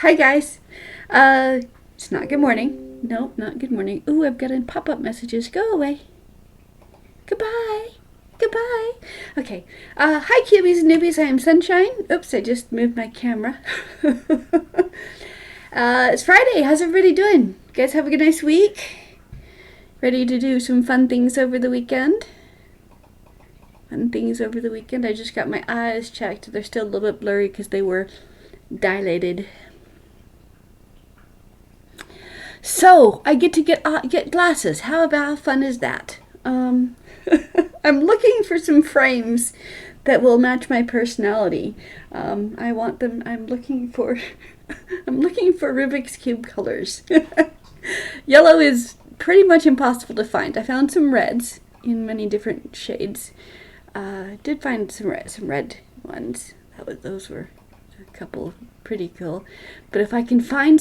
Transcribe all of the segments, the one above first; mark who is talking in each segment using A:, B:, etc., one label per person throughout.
A: Hi guys. It's not good morning. Nope, not good morning. Ooh, I've got in pop-up messages. Go away. Goodbye. Goodbye. Okay. Hi cubies and newbies. I am Sunshine. Oops, I just moved my camera. It's Friday. How's everybody doing? You guys have a good nice week? Ready to do some fun things over the weekend? Fun things over the weekend. I just got my eyes checked. They're still a little bit blurry because they were dilated. So I get to get glasses. How fun is that? I'm looking for some frames that will match my personality. I want them. I'm looking for Rubik's Cube colors. Yellow is pretty much impossible to find. I found some reds in many different shades. Did find some red ones. Those were a couple pretty cool. But if I can find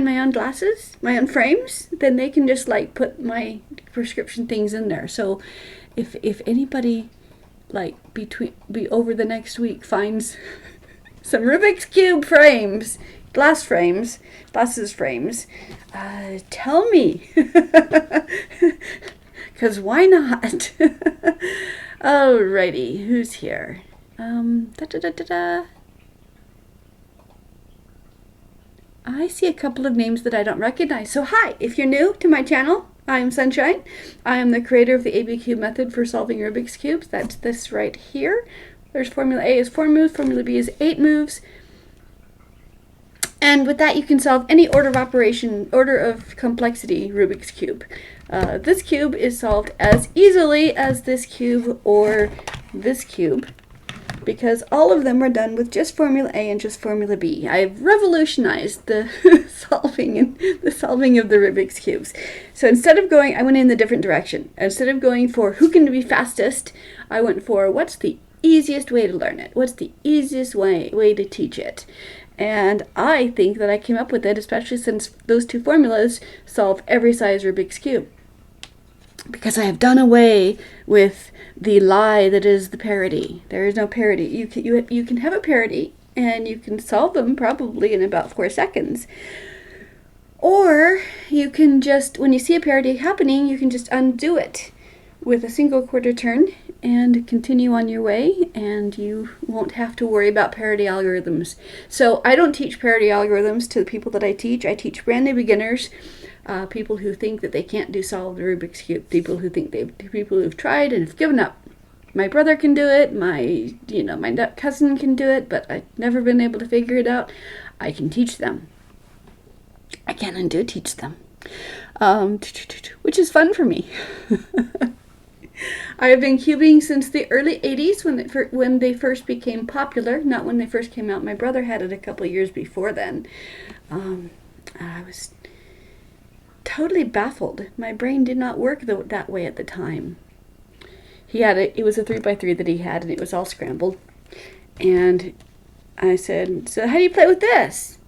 A: my own glasses, my own frames, then they can just like put my prescription things in there. So if anybody like over the next week finds some Rubik's Cube frames, glasses frames, tell me. Because why not? Alrighty, who's here? I see a couple of names that I don't recognize. So hi, if you're new to my channel, I am Sunshine. I am the creator of the ABCube method for solving Rubik's Cubes. That's this right here. There's Formula A is 4 moves, Formula B is 8 moves. And with that, you can solve any order of complexity Rubik's Cube. This cube is solved as easily as this cube or this cube, because all of them are done with just Formula A and just Formula B. I've revolutionized the solving of the Rubik's Cubes. So instead of I went in the different direction. Instead of going for who can be fastest, I went for what's the easiest way to learn it? What's the easiest way to teach it? And I think that I came up with it, especially since those two formulas solve every size Rubik's Cube. Because I have done away with the lie that is the parity. There is no parity. You can have a parity, and you can solve them probably in about 4 seconds. Or you can just, when you see a parity happening, you can just undo it with a single quarter turn and continue on your way, and you won't have to worry about parity algorithms. So I don't teach parity algorithms to the people that I teach. I teach brand new beginners, people who think that they can't solve the Rubik's Cube, people who've tried and have given up. My brother can do it, my cousin can do it, but I've never been able to figure it out. I can teach them. I can and do teach them, which is fun for me. I have been cubing since the early 80s when they first became popular, not when they first came out. My brother had it a couple of years before then. I was totally baffled. My brain did not work that way at the time. It was a 3x3 that he had, and it was all scrambled. And I said, so how do you play with this?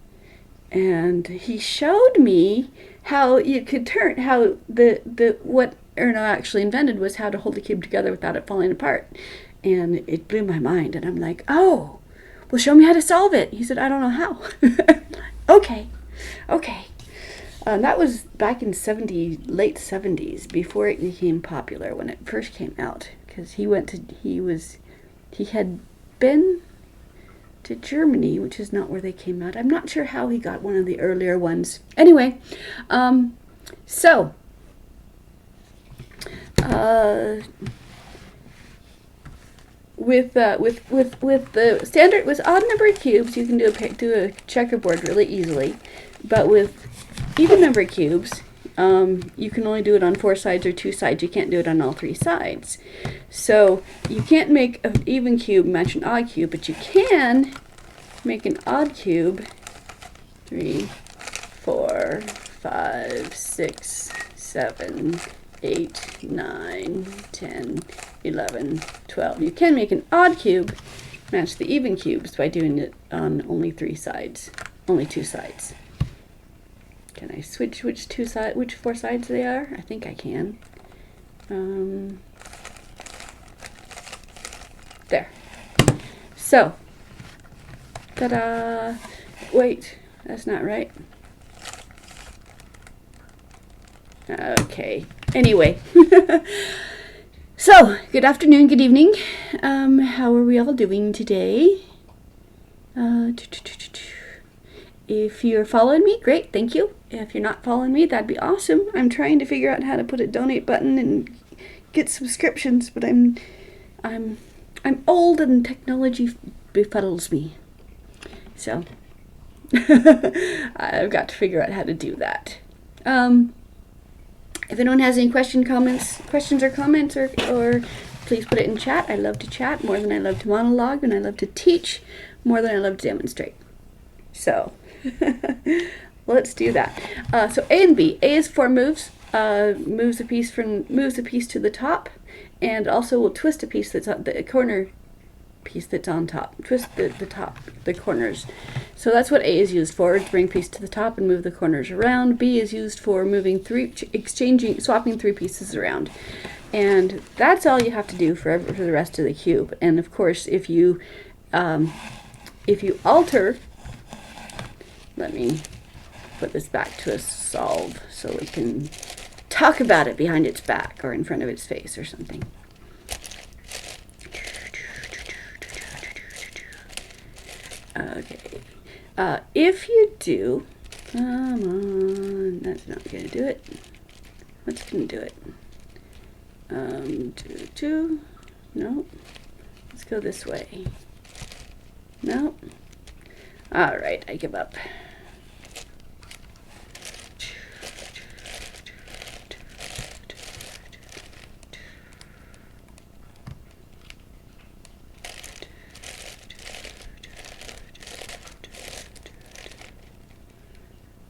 A: And he showed me how you could turn, what Erno actually invented was how to hold the cube together without it falling apart. And it blew my mind. And I'm like, oh, well, show me how to solve it. He said, I don't know how. Okay. That was back in late 70s, before it became popular, when it first came out. Because he had been to Germany, which is not where they came out. I'm not sure how he got one of the earlier ones. Anyway, with the standard, with odd number cubes, you can do a checkerboard really easily. But with even number cubes, you can only do it on 4 sides or 2 sides. You can't do it on all 3 sides. So you can't make an even cube match an odd cube, but you can make an odd cube 3, 4, 5, 6, 7, 8, 9, 10, 11, 12. You can make an odd cube match the even cubes by doing it on only 2 sides. Can I switch which 4 sides they are? I think I can. There. So, ta-da! Wait, That's not right. Okay. Anyway. So, good afternoon, good evening. How are we all doing today? If you're following me, great, thank you. If you're not following me, that'd be awesome. I'm trying to figure out how to put a donate button and get subscriptions, but I'm old and technology befuddles me. So I've got to figure out how to do that. If anyone has any questions or comments, or please put it in chat. I love to chat more than I love to monologue, and I love to teach more than I love to demonstrate. So let's do that. So A and B. A is for moves. Moves a piece to the top, and also will twist a piece that's on the corner piece that's on top. Twist the corners. So that's what A is used for, to bring piece to the top and move the corners around. B is used for moving swapping three pieces around. And that's all you have to do for the rest of the cube. And of course, if you alter, let me put this back to a solve so we can talk about it behind its back or in front of its face or something. Okay. If you do, come on, that's not going to do it. What's going to do it? No. Let's go this way. No. All right, I give up.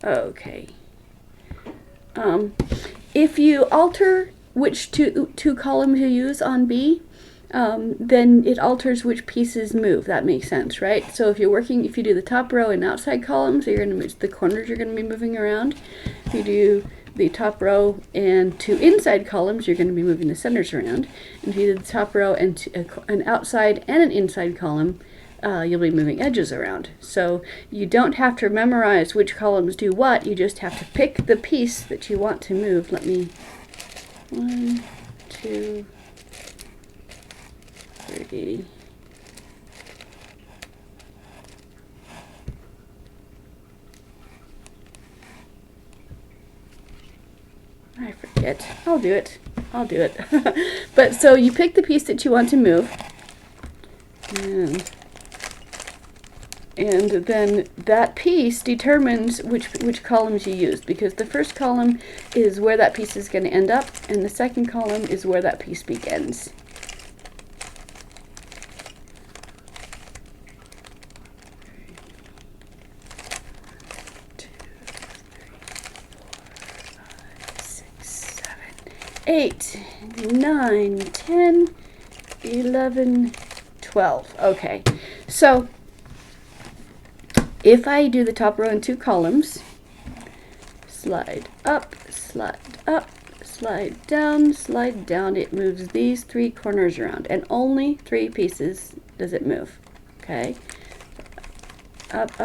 A: Okay. If you alter which two columns you use on B, then it alters which pieces move. That makes sense, right? So if you do the top row and outside columns, you're going to move the corners. You're going to be moving around. If you do the top row and two inside columns, you're going to be moving the centers around. And if you do the top row and an outside and an inside column, you'll be moving edges around. So you don't have to memorize which columns do what. You just have to pick the piece that you want to move. Let me 1, 2, 3. I forget. I'll do it. But so you pick the piece that you want to move, and then that piece determines which columns you use, because the first column is where that piece is going to end up, and the second column is where that piece begins. Eight, 9, 10, 11, 12. Okay, so if I do the top row in two columns, slide up, slide down, it moves these three corners around, and only three pieces does it move. Okay, up,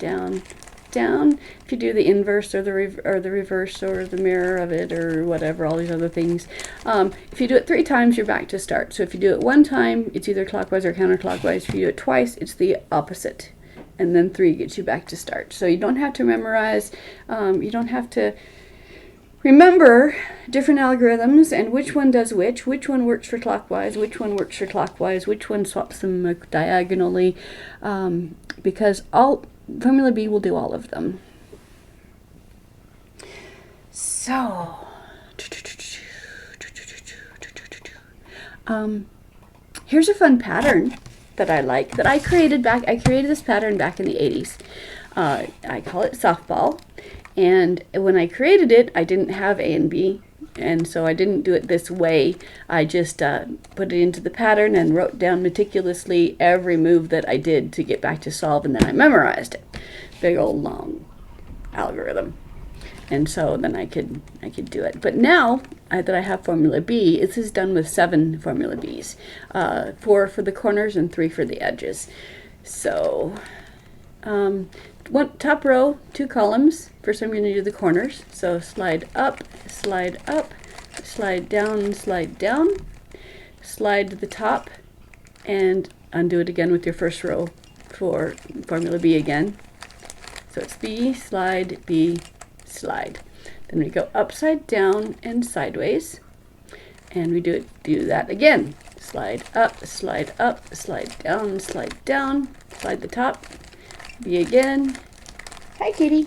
A: down, down. If you do the inverse or the reverse or the mirror of it or whatever, all these other things, if you do it 3 times, you're back to start. So if you do it 1 time, it's either clockwise or counterclockwise. If you do it twice, it's the opposite. And then 3 gets you back to start. So you don't have to memorize, you don't have to remember different algorithms and which one does which one works for clockwise, which one works for clockwise, which one swaps them diagonally, because Formula B will do all of them. So, here's a fun pattern that I like, that I created this pattern back in the 80s. I call it softball, and when I created it, I didn't have A and B, and so I didn't do it this way. I just put it into the pattern and wrote down meticulously every move that I did to get back to solve, and then I memorized it. Big old long algorithm. And so then I could do it. But now that I have Formula B, this is done with 7 Formula Bs. 4 for the corners and 3 for the edges. So one top row, 2 columns. First I'm going to do the corners. So slide up, slide down, slide to the top, and undo it again with your first row for formula B again. So it's B, slide, slide. Then we go upside down and sideways, and we do that again. Slide up, slide down, slide the top, B again. Hi, kitty.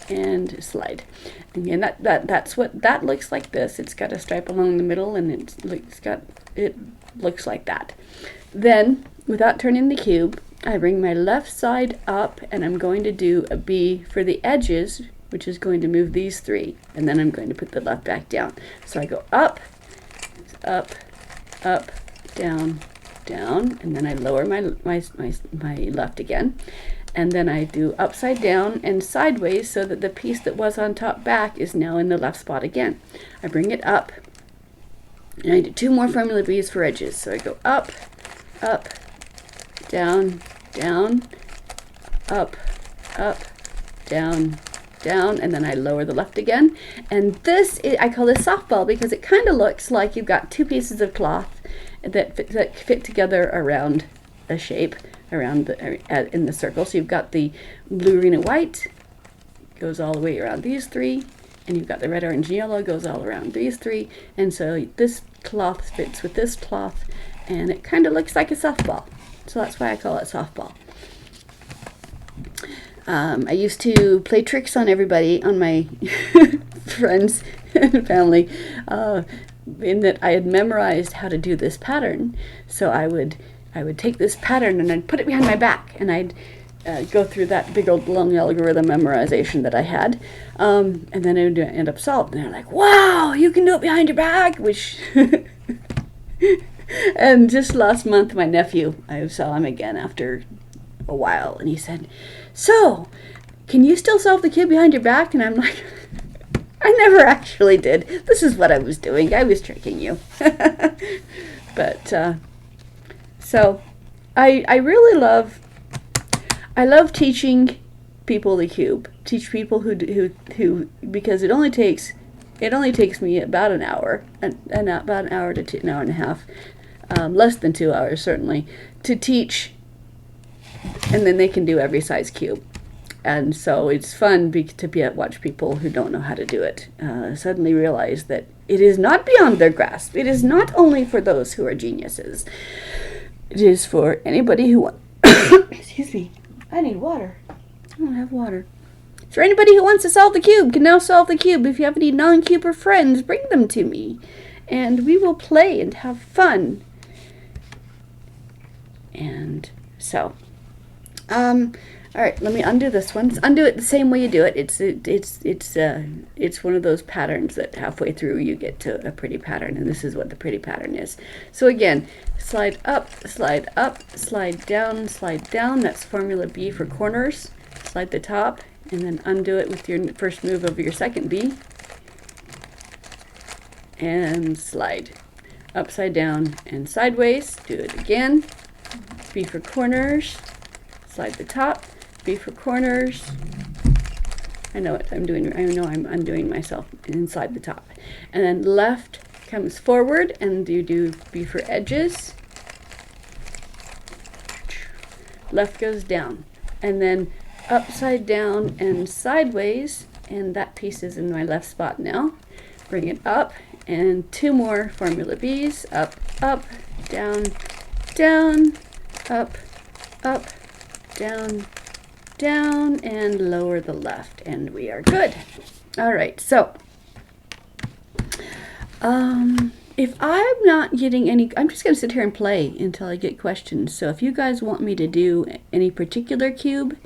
A: And slide. Again, that's what that looks like. This. It's got a stripe along the middle, and it looks like that. Then, without turning the cube, I bring my left side up, and I'm going to do a B for the edges, which is going to move these 3, and then I'm going to put the left back down. So I go up, down, and then I lower my left again, and then I do upside down and sideways so that the piece that was on top back is now in the left spot again. I bring it up, and I do 2 more formula B's for edges. So I go up, down, up, down, and then I lower the left again. And this I call this softball because it kind of looks like you've got 2 pieces of cloth that fit together around a shape in the circle. So you've got the blue, green, and white goes all the way around these 3, and you've got the red, orange, and yellow goes all around these 3, and so this cloth fits with this cloth, and it kind of looks like a softball. So that's why I call it softball. I used to play tricks on everybody, on my friends and family, in that I had memorized how to do this pattern. So I would take this pattern and I'd put it behind my back, and I'd go through that big old long algorithm memorization that I had, and then it would end up solved. And they're like, "Wow, you can do it behind your back!" Which, and just last month, my nephew, I saw him again after a while, and he said, "So, can you still solve the cube behind your back?" And I'm like, "I never actually did. This is what I was doing. I was tricking you." But so I really love teaching people the cube. Teach people who because it only takes me about an hour, about an hour to an hour and a half, less than 2 hours certainly, to teach, and then they can do every size cube. And so it's fun to watch people who don't know how to do it suddenly realize that it is not beyond their grasp. It is not only for those who are geniuses. It is for anybody who wants... Excuse me. I need water. I don't have water. For anybody who wants to solve the cube can now solve the cube. If you have any non-cuber friends, bring them to me, and we will play and have fun. And so... all right, let me undo this one. Undo it the same way you do it. It's one of those patterns that halfway through you get to a pretty pattern, and this is what the pretty pattern is. So again, slide up, slide down, slide down. That's formula B for corners. Slide the top, and then undo it with your first move of your second B, and slide upside down and sideways. Do it again. B for corners. Slide the top. B for corners. I know what I'm doing. I know I'm undoing myself inside the top. And then left comes forward, and you do B for edges. Left goes down, and then upside down and sideways, and that piece is in my left spot now. Bring it up, and 2 more formula B's. Up, down, up, down, and lower the left, and we are good. All right, so if I'm not getting any, I'm just going to sit here and play until I get questions. So if you guys want me to do any particular cube,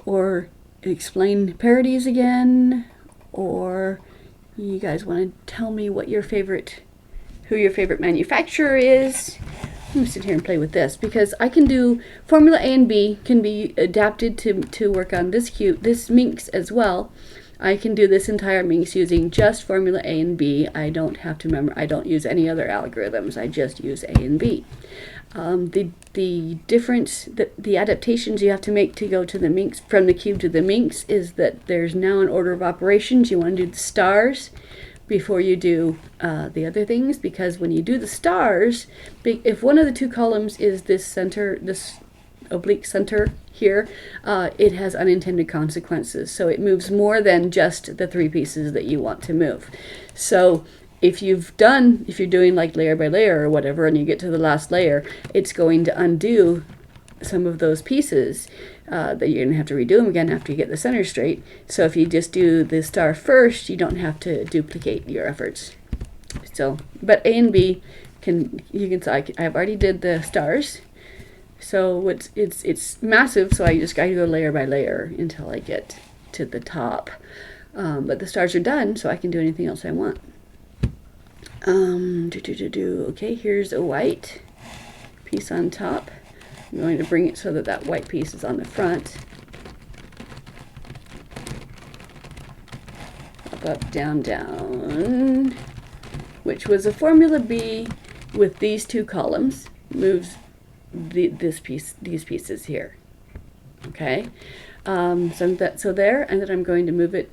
A: or explain parodies again, or you guys want to tell me what your favorite, who your favorite manufacturer is, I'm going to sit here and play with this, because I can do formula A and B can be adapted to work on this cube, this minx as well. I can do this entire minx using just formula A and B. I don't have to remember, I don't use any other algorithms, I just use A and B. The difference, the adaptations you have to make to go to the minx, from the cube to the minx, is that there's now an order of operations. You want to do the stars before you do the other things, because when you do the stars, if one of the two columns is this center, this oblique center here, it has unintended consequences. So it moves more than just the 3 pieces that you want to move. So if you're doing like layer by layer or whatever, and you get to the last layer, it's going to undo some of those pieces that you're going to have to redo them again after you get the center straight. So if you just do the star first, you don't have to duplicate your efforts. So, but A and B you can see I've already did the stars. So it's massive, so I just got to go layer by layer until I get to the top. But the stars are done, so I can do anything else I want. Okay, here's a white piece on top. I'm going to bring it so that that white piece is on the front. Up, down, down, which was a Formula B with these 2 columns. Moves these pieces here. Okay, so there, and then I'm going to move it.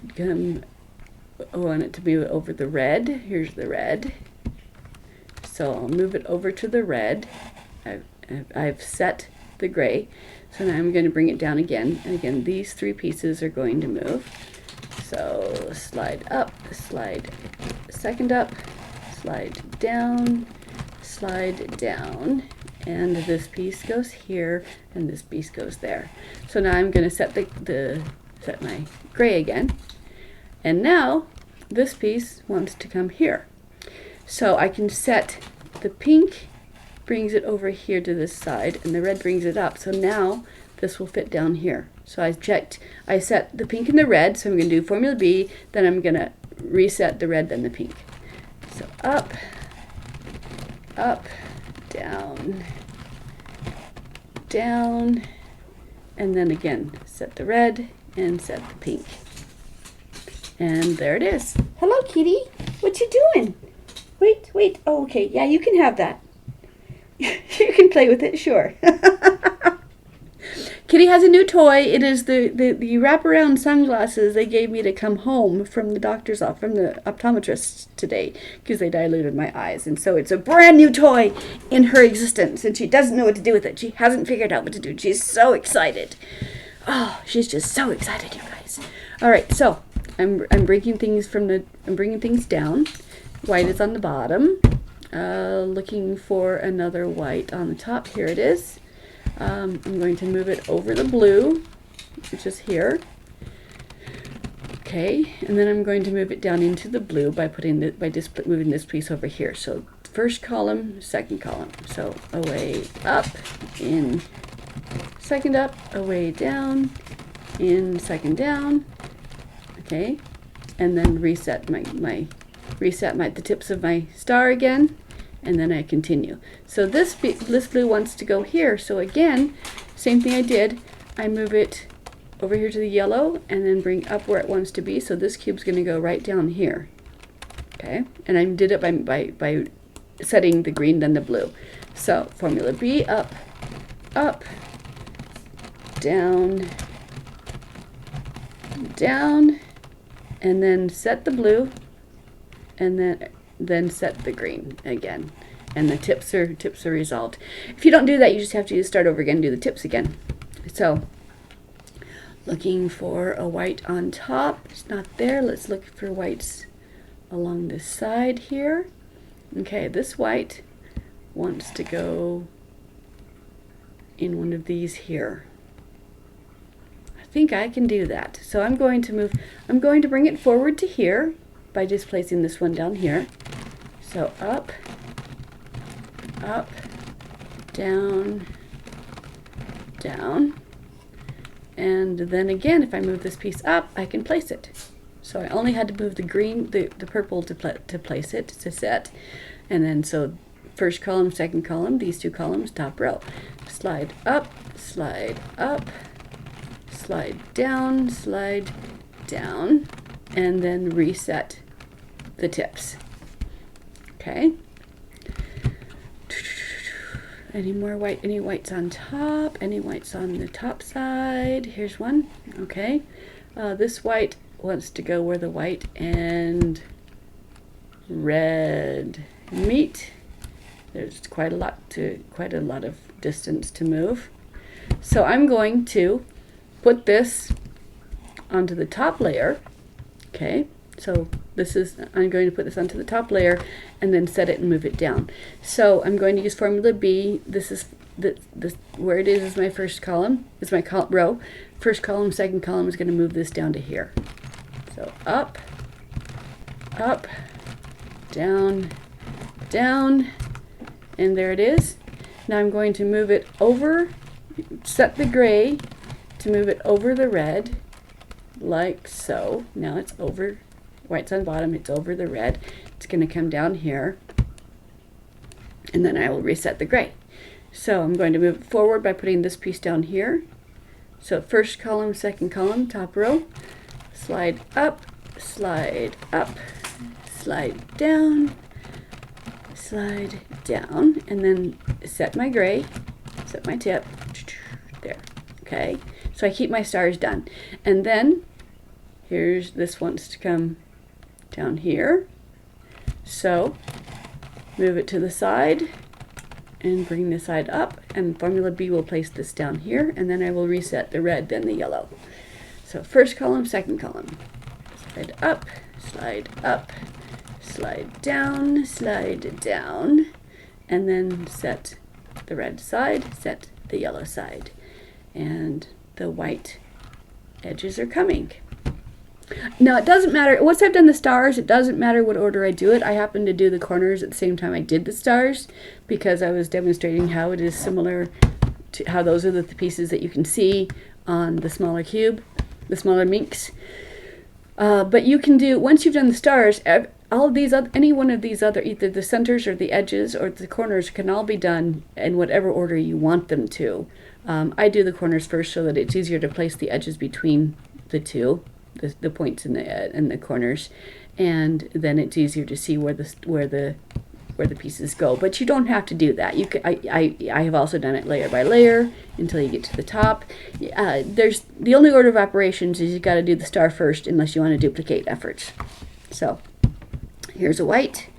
A: I want it to move over the red. Here's the red. So I'll move it over to the red. I've set the gray. So now I'm going to bring it down again. And again, these 3 pieces are going to move. So slide up, slide second up, slide down, and this piece goes here, and this piece goes there. So now I'm going to set set my gray again. And now this piece wants to come here. So I can set the pink, brings it over here to this side, and the red brings it up. So now this will fit down here. So I set the pink and the red, so I'm going to do Formula B, then I'm going to reset the red, then the pink. So up, up, down, down, and then again, set the red and set the pink. And there it is. Hello, kitty. What you doing? Wait. Oh, okay. Yeah, you can have that. You can play with it, sure. Kitty has a new toy. It is the wraparound sunglasses they gave me to come home from the doctor's office, from the optometrist today, because they diluted my eyes. And so it's a brand new toy in her existence, and she doesn't know what to do with it. She hasn't figured out what to do. She's so excited. Oh, she's just so excited, you guys. All right, so I'm bringing things down. White is on the bottom. Looking for another white on the top. Here it is. I'm going to move it over the blue, which is here. Okay, and then I'm going to move it down into the blue by just moving this piece over here. So first column, second column. So away up, in, second up, away down, in, second down. Okay, and then reset the tips of my star again, and then I continue. So this blue wants to go here. So again, same thing I did. I move it over here to the yellow and then bring up where it wants to be. So this cube's going to go right down here. Okay, and I did it by setting the green then the blue. So Formula B, up, up, down, down, and then set the blue, and then set the green again, and the tips are resolved. If you don't do that, you just have to start over again and do the tips again. So looking for a white on top. It's not there. Let's look for whites along this side here. Okay, this white wants to go in one of these here. I think I can do that. So I'm going to bring it forward to here by just placing this one down here. So up, up, down, down, and then again, if I move this piece up, I can place it. So I only had to move the green, the purple to place it, to set, and then so first column, second column, these two columns, top row. Slide up, slide up, slide down, and then reset the tips. Okay. Any more white? Any whites on top? Any whites on the top side? Here's one. Okay. This white wants to go where the white and red meet. There's quite a lot of distance to move. So I'm going to put this onto the top layer. Okay. So I'm going to put this onto the top layer and then set it and move it down. So I'm going to use formula B. This is where it is my first column, is my row. First column, second column is going to move this down to here. So up, up, down, down, and there it is. Now I'm going to move it over, set the gray to move it over the red, like so. Now it's over. White's on bottom, it's over the red. It's going to come down here, and then I will reset the gray. So I'm going to move it forward by putting this piece down here. So first column, second column, top row, slide up, slide down, slide down, and then set my gray, set my tip, there, okay? So I keep my stars done. And then here's, this wants to come down here. So move it to the side and bring the side up, and formula B will place this down here, and then I will reset the red, then the yellow. So first column, second column, slide up, slide down, and then set the red side, set the yellow side, and the white edges are coming. Now it doesn't matter, once I've done the stars, it doesn't matter what order I do it. I happen to do the corners at the same time I did the stars, because I was demonstrating how it is similar to how those are the pieces that you can see on the smaller cube, the smaller minks. But you can do, once you've done the stars, all of these, any one of these other, either the centers or the edges or the corners can all be done in whatever order you want them to. I do the corners first so that it's easier to place the edges between the two. The points in the corners, and then it's easier to see where the pieces go. But you don't have to do that. You can, I have also done it layer by layer until you get to the top. There's the only order of operations is you got to do the star first, unless you want to duplicate efforts. So here's a white.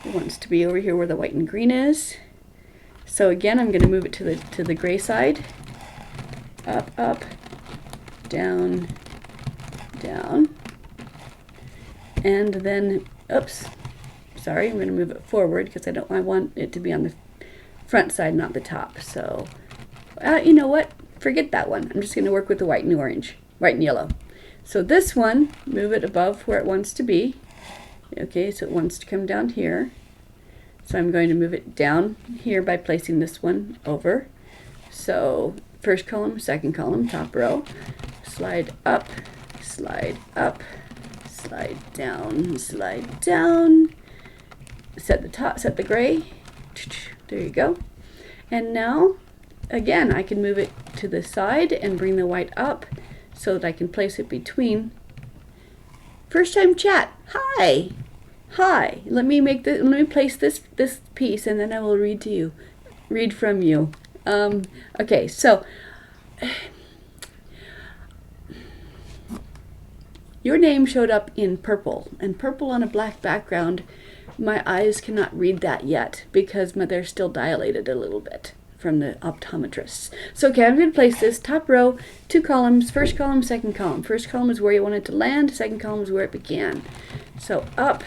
A: It wants to be over here where the white and green is. So again, I'm going to move it to the gray side. Up, up, down, down, and then, oops, sorry, I'm going to move it forward because I want it to be on the front side, not the top. So, you know what? Forget that one. I'm just going to work with the white and orange, white and yellow. So this one, move it above where it wants to be. Okay, so it wants to come down here. So I'm going to move it down here by placing this one over. So first column, second column, top row, slide up, slide down, set the top, set the gray, there you go. And now again I can move it to the side and bring the white up so that I can place it between. First time chat, hi, let me place this piece, and then I will read from you. Okay, so your name showed up in purple, and purple on a black background, my eyes cannot read that yet because they're still dilated a little bit from the optometrists. So okay, I'm going to place this top row, 2 columns, first column, second column. First column is where you want it to land, second column is where it began. So up,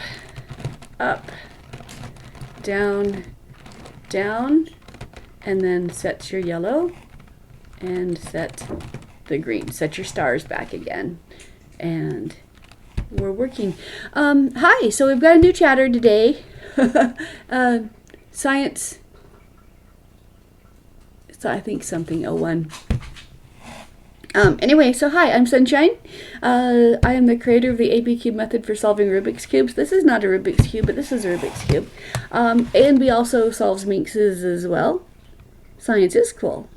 A: down, down, and then set your yellow and set the green. Set your stars back again. And we're working. Hi, so we've got a new chatter today. Science, so I think something 01. Anyway, so hi, I'm Sunshine. I am the creator of the ABCube method for solving Rubik's Cubes. This is not a Rubik's Cube, but this is a Rubik's Cube. A and B also solves Minx's as well. Science is cool.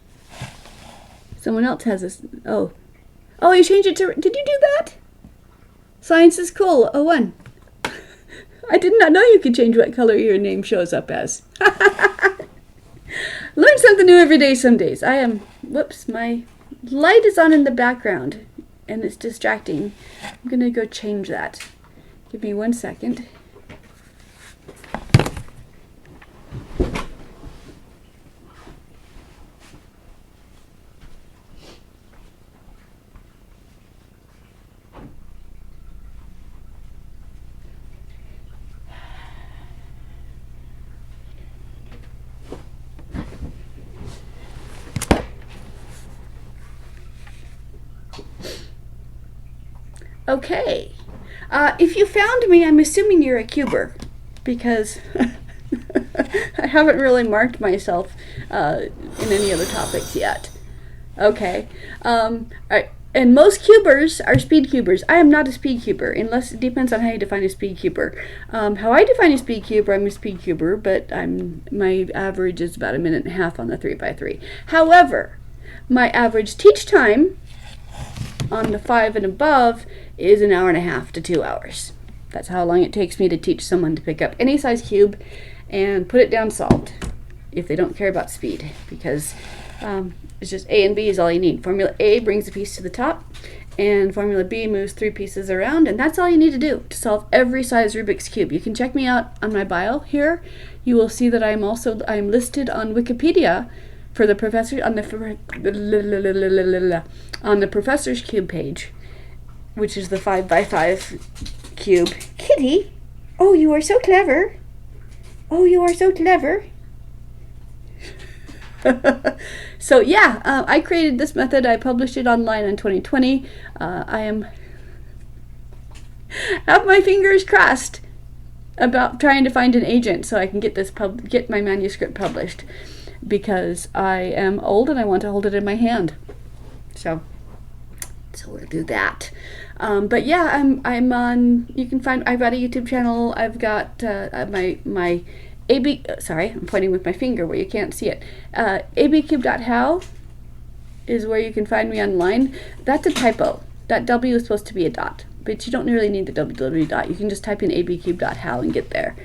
A: Someone else has this. Oh, you changed it to, did you do that? Science is cool, 01. I did not know you could change what color your name shows up as. Learn something new every day some days. Whoops, my light is on in the background and it's distracting. I'm gonna go change that. Give me 1 second. Okay, if you found me, I'm assuming you're a cuber, because I haven't really marked myself in any other topics yet. Okay, and most cubers are speed cubers. I am not a speed cuber, unless it depends on how you define a speed cuber. How I define a speed cuber, I'm a speed cuber, but my average is about 1.5 minutes on the 3x3. However, my average teach time on the 5 and above is 1.5 hours to 2 hours. That's how long it takes me to teach someone to pick up any size cube and put it down solved, if they don't care about speed, because it's just A and B is all you need. Formula A brings a piece to the top, and Formula B moves 3 pieces around, and that's all you need to do to solve every size Rubik's Cube. You can check me out on my bio here. You will see that I'm listed on Wikipedia for the professor on the Professor's Cube page, which is the 5x5 cube. Kitty, oh, you are so clever. Oh, you are so clever. So yeah, I created this method. I published it online in 2020. I have my fingers crossed about trying to find an agent so I can get my manuscript published, because I am old and I want to hold it in my hand. So we'll do that. But yeah, I'm on. You can find. I've got a YouTube channel. I've got my sorry, I'm pointing with my finger where you can't see it. ABCube.how is where you can find me online. That's a typo. That W is supposed to be a dot, but you don't really need the www dot. You can just type in abcube.how and get there.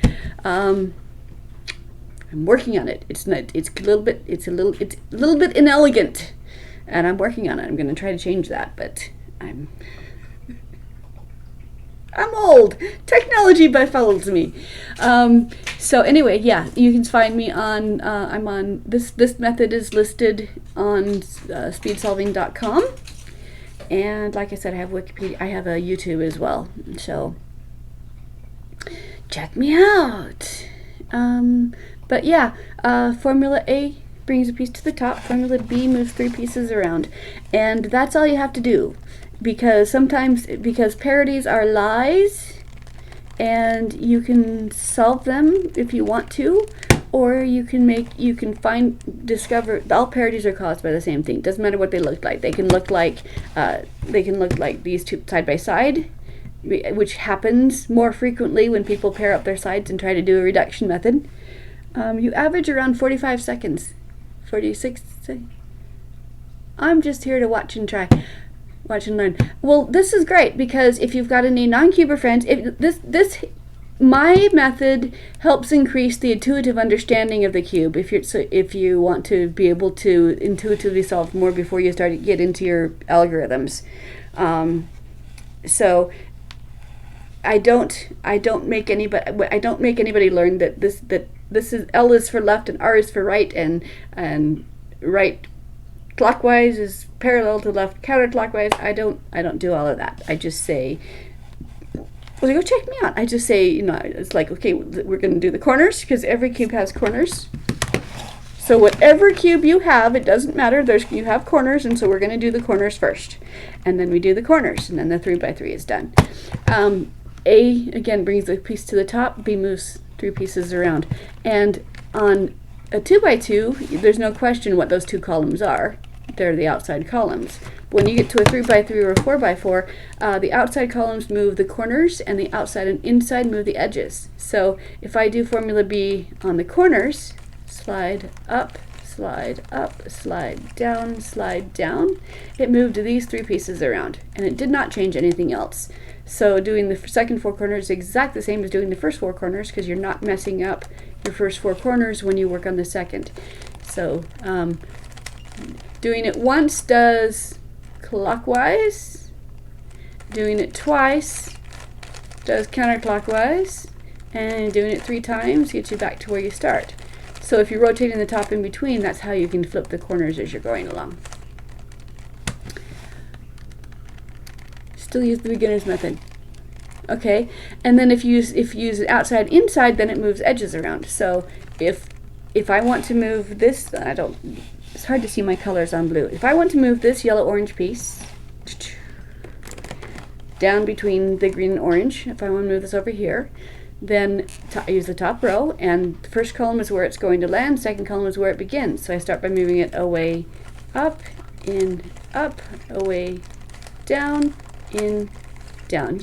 A: I'm working on it. It's a little bit inelegant, and I'm working on it. I'm going to try to change that, but I'm old. Technology befuddles me. So anyway, yeah, you can find me on, I'm on, this method is listed on speedsolving.com. And like I said, I have Wikipedia, I have a YouTube as well. So check me out. But yeah, Formula A brings a piece to the top. Formula B moves 3 pieces around. And that's all you have to do. Because parodies are lies, and you can solve them if you want to, or discover all parodies are caused by the same thing. Doesn't matter what they look like. They can look like these two side by side, which happens more frequently when people pair up their sides and try to do a reduction method. You average around 45 seconds, 46. I'm just here to watch and try. Watch and learn. Well, this is great, because if you've got any non-cuber friends, my method helps increase the intuitive understanding of the cube. If you want to be able to intuitively solve more before you start to get into your algorithms, so I don't make anybody learn that this is L is for left and R is for right, and right clockwise is parallel to left counterclockwise. I don't do all of that. I just say, well, go check me out. I just say, it's like, okay, we're going to do the corners, because every cube has corners. So whatever cube you have, it doesn't matter. You have corners, and so we're going to do the corners first, and then we do the corners, and then the 3x3 is done. A again brings a piece to the top. B moves 3 pieces around, and on a 2x2, there's no question what those 2 columns are. They're the outside columns. When you get to a 3x3 or a 4x4, the outside columns move the corners, and the outside and inside move the edges. So if I do Formula B on the corners, slide up, slide down, it moved these 3 pieces around, and it did not change anything else. So doing the second 4 corners is exactly the same as doing the first 4 corners, because you're not messing up your first 4 corners when you work on the second. So doing it once does clockwise, doing it twice does counterclockwise, and doing it 3 times gets you back to where you start. So if you're rotating the top in between, that's how you can flip the corners as you're going along. Still use the beginner's method. Okay, and then if you use it outside inside, then it moves edges around. So if I want to move this, it's hard to see my colors on blue. If I want to move this yellow-orange piece down between the green and orange, if I want to move this over here, then I use the top row, and the first column is where it's going to land, second column is where it begins. So I start by moving it away, up, in, up, away, down, in, down.